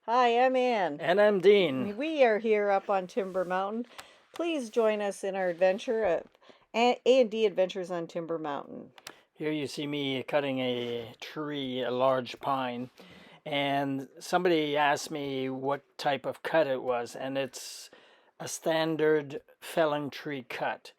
Hi, I'm Ann. And I'm Dean. We are here up on Timber Mountain. Please join us in our adventure at A&D Adventures on Timber Mountain. Here you see me cutting a tree, a large pine, and somebody asked me what type of cut it was, and it's a standard felling tree cut.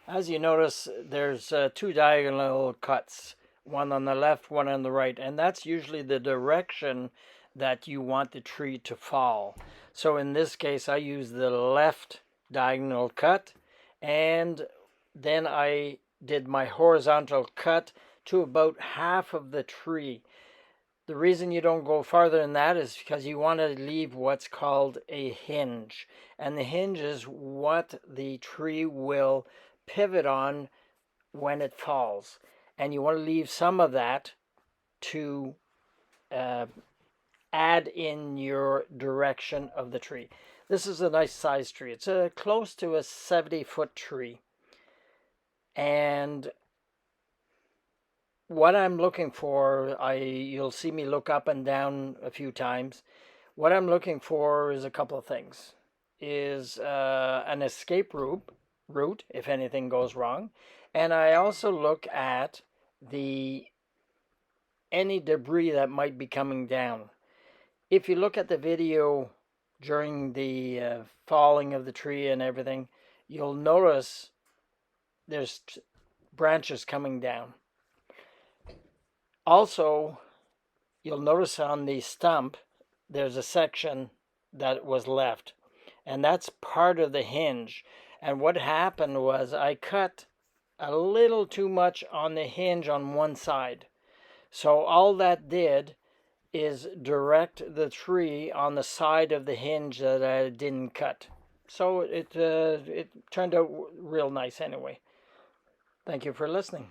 As you notice, there's two diagonal cuts, one on the left, one on the right, and that's usually the direction that you want the tree to fall. So in this case, I use the left diagonal cut, and then I did my horizontal cut to about half of the tree. The reason you don't go farther than that is because you want to leave what's called a hinge. And the hinge is what the tree will pivot on when it falls. And you want to leave some of that to add in your direction of the tree. This is a nice size tree. It's close to a 70-foot tree. And what I'm looking for, you'll see me look up and down a few times. What I'm looking for is a couple of things. Is an escape route if anything goes wrong. And I also look at any debris that might be coming down. If you look at the video during the falling of the tree and everything, you'll notice there's branches coming down. Also, you'll notice on the stump there's a section that was left, and that's part of the hinge. And what happened was I cut a little too much on the hinge on one side. So all that did is direct the tree on the side of the hinge that I didn't cut. So it turned out real nice anyway. Thank you for listening.